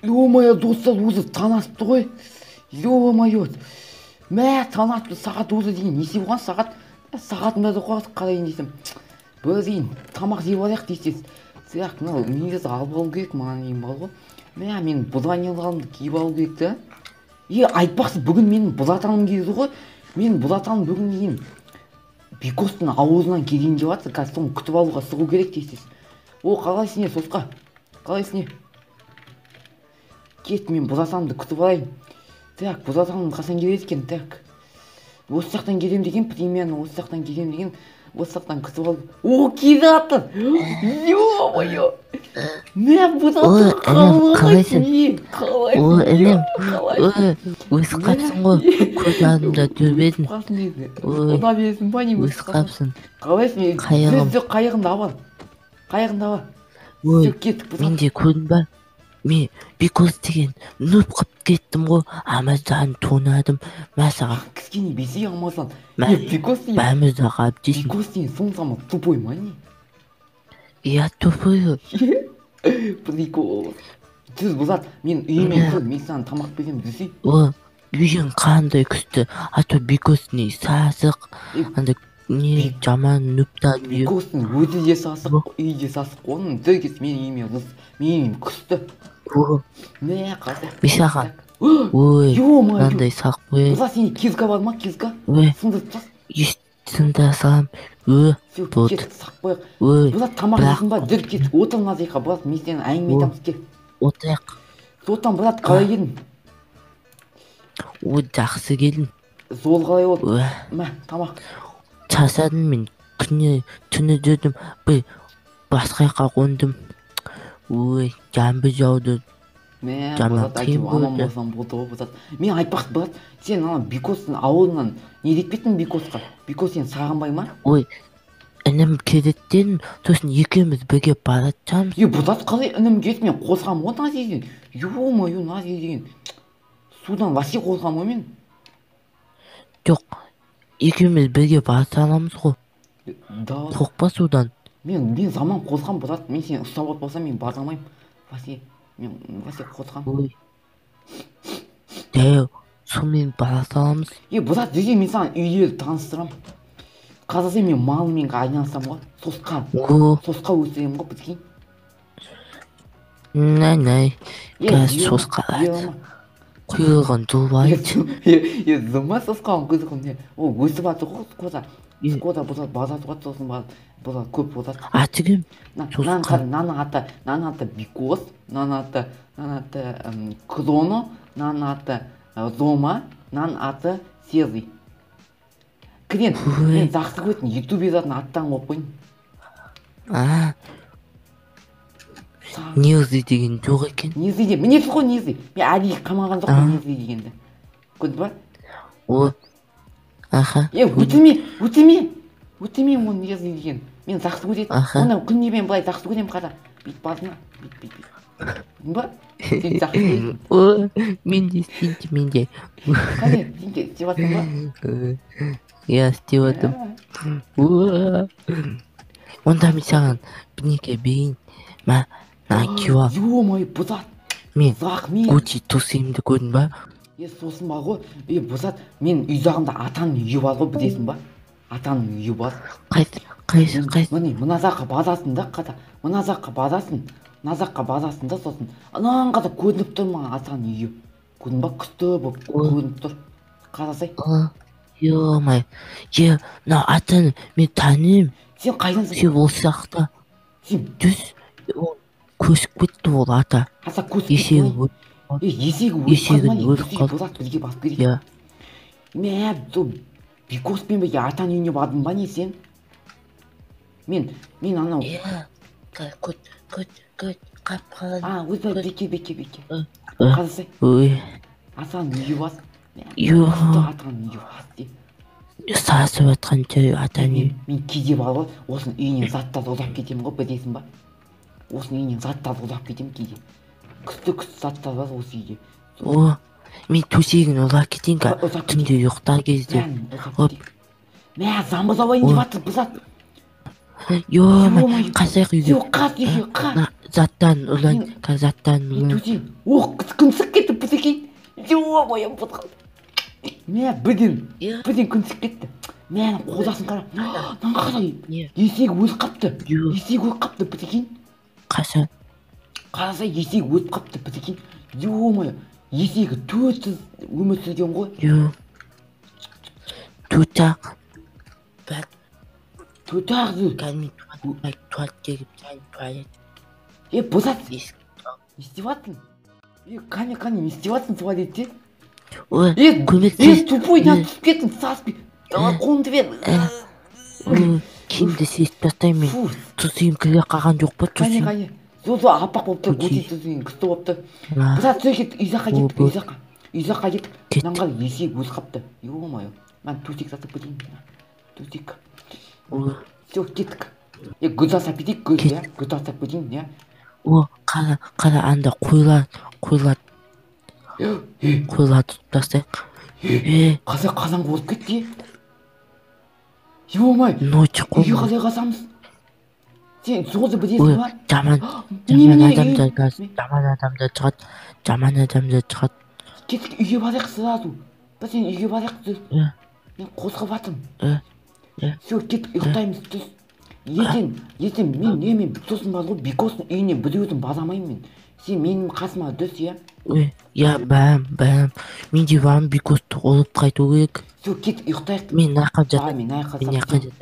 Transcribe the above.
Ё-моё, достар өзі танасыпты ғой. Ё-моё. Мә, танасыпты, сағат өзі дейін. Несе болған сағат? Сағатында да қояды, қалайын десем. Бір дейін, тамақ жеп алайық дейсіз. Сияқты, мынау негізі алып алу керек, маған дейін бар ғой. Мә, мен бұзанелығымды киіп алу керек та. Айтпақсы, бүгін менің бұзатаным кезі ғой. Мен бұзатаным бүгін дейін Бекостың ауызынан келейін деп жатыр. Қазір соны күтіп алуға шығу керек дейсіз. О, қалайсың не, сосқа? Қалайсың не? Кет, мен бұзатанымды күтіп алайын. Так, бұзатаным қасан келеді екен, так. Осы жақтан келем деген, премияны осы жақтан келем деген, осы жақтан күтіп алып. О, келе жатыр! Ё-моё! Мә, бұзатан қалайсың? О, інім, өз қапсың ғой, көз алдымда көрбедің. Ода бересің ба, не өз қапсың? Қалайсың? Қайығым. Қайығында бар. Қайығында бар. Ой, менде көрдің ба? Мен Бекос деген нөп қып кеттім ғой, амаздан тонадым, мәсаға. Кішкене бесей алмасан. Бекос деген... Бәмізді қап дейсің. Бекос деген соң сама тупой ма не? Иә, тупой. Прикол. Сіз бұзат, мен үйіме қыл, мен саған тамақ берем десей. О, үйің қандай күшті, ато Бекос не сасық, андай не жаман нүпта дейі. Бекостың өзі де сасық, үй де сасық, оның дөргес мен үйіме қыз, мен үйім күшті. Мә, қазір. Бесаға. Ой, мынандай сақ қой. Бұзат, сені кезға бар ма, кезға? Ой, сындырып тас. сындырсам, Кет, сақ қояқ. Бұзат, тамақ жесін ба, дүр кет, отыр назайқа, бұзат, мен сені әңгіме айтамыз, кел. Отырайық. Соттан, бұзат, қалай келдің? Ой, жақсы келдің. Зол қалай болды? Мә, тамақ. Шаршадым мен, түні жүрдім, бір басқайқа қондым. Ой, жамбы жауды. Мә, бұзат, әйтіп аман болсам болды ғой, бұзат. Мен айтпақты, бұзат, сен ана Бекостың ауылынан не деп кеттің Бекосқа? Бекос сен сағынбай ма? Ой, інім келеттен, сосын екеуміз бірге баратжамыз. Бұзат, қалай інім келді, мен қозғам ғой Нази деген. Ё-моё, Нази деген. Судан васи қозғам ғой мен. Жоқ, екеуміз бірге барса аламыз ғой. Соқпа судан. Мен заман қозғам, бұзат, мен сені ұстап отпасам, мен барамайым. Васи, мен васи қозғам. Ой. Дәу, сумен барса аламыз. Бұзат, деген мен саған үйлерді таныстырам. Қазасы мен малымен айналысам ғой. Сосқа өсірем ғой бізген. Най, қазір сосқалайды. Құйылған дұлбайды. Зұма сосқаған күзіқын. Ол өсіп атыр ғой, қоза. Скода бұзат базатуға сосын бұзат көп бұзат. Аты кім? Наны аты Бекос, наны аты Кроно, наны аты Зома, наны аты Сезый. Кірен, мен жақсы көтін, ютубе затын аттан қоп қойын. Незі деген жоқ екен. Незі де, мінесі ғой Незі. Мен әдейі қамаған жоқ қой Незі дегенді. Көрді ба? О, аха. Өтеме оны Незі деген. Мен жақсы көтетін. Оны күнне мен бұлай жақсы көтем қада. Бейт басына, бейт. Көрді ба? Сен жақсы көтетін. О, мен де істейді, мен де. Қане, сен де істеп атын ба? Я істеп атым. Онда мен саған бірнеке берейін. Ма, киуа. Ё-моё, бұзат. Мен Гуччи тусимді көрдің ба? Сосын ба ғой. Бұзат, мен үй жағымда атаның үйі бар ғой, білесің ба? Атаның үйі бар. Қайсы? Міне, мына жаққа базасын да қата. Мына жаққа базасын да сосын. Анан қата көрініп тұр ма атаның үйі. Көрдің ба, күшті болып көрініп тұр. Қарасай. Ё-моё, мына атаны мен танимын. Сен қайдансың? Сен осы жақта. Жүз көшіп кетті ол ата. Аса көшіп кетті. Есегі өліп қалды. Бұзат бізге басып керек. Мә, Бекоспен бірге атаның үйіне бардың ба не сен? Мен анау... Қап қалады. Өзі беке. Қазасай. Атаның үйі бас. Атаның үйі бас де. Сасып атқан жай атаның. Мен кейде бар ғой, осының үйінен заттарды ұзап кетем ғой, білесің ба? Осының үйінен заттарды ұзап кетем кейде. Күшті заттар бар осы үйде. О, мен төсегін ұзап кетейін ка, түнде ұйықтар кезде. Мә, замбыз ауайын деп атыр, бұзат. Ё-моё, қасайық үйге. Қас үйге, қас. заттан улан, заттан улан. Төсей. Күнсік кетті Пүсекей. Ё-моё, бұтқан. Мә, бірден күнсік кетті. Мәнің қозасын қара. Нан қарай. Есегі өз қапты. Есегі өз қапты Пүсекей. Қашан? Қараса есегі өз қапты Пүсекей. Ё-моё, есегі 400 өмір сүрген ғой. Ё. Tutaq. Бәк. Tutaq зүр. Кәлмен туат кегіп, сән туалет. Бұзат. Не істеватсың? Қане, не істеватсың туалетте? Көмектес. Тупой, нан түсіп кеттің, саспи. Қолыңды бер. Киімді сесіп тастаймын. Тұсыйым кіре қалған жоқ па? Қане. Зо, апақ болып тұр, көтей тұсыйым, күсті болып тұр. Бұзат, сөй кет, үйзаққа кеттік, үйзаққа кеттік. Нанғал есек өз қапты. Ё-моё, мен төсек сатып кетейін. Төсек. Все, кеттік. Гүз асап кетейік, гүз асап кетейін. Қара анда қойлар тұтып тастайық. Қазан қозып кетті. Ё-моё, үйге қалай қасамыз? Сен соғызы білесің ба? Жаман адамдар шығады. Кеттік, үйге барайық сразу. Сен үйге барайық түс. Мен қозғап атым. Все, кеттік, ұйықтаймыз түс. Ертең мен немен сосын бар ғой, Бекостың үйіне біреудің барамайым мен. Сен менің қасыма түс, иә? Бәрім. Мен де барым Бекосты олып қайту керек. Все, кеттік, ұйықтайық. Мен нақап жатайын. жатайын.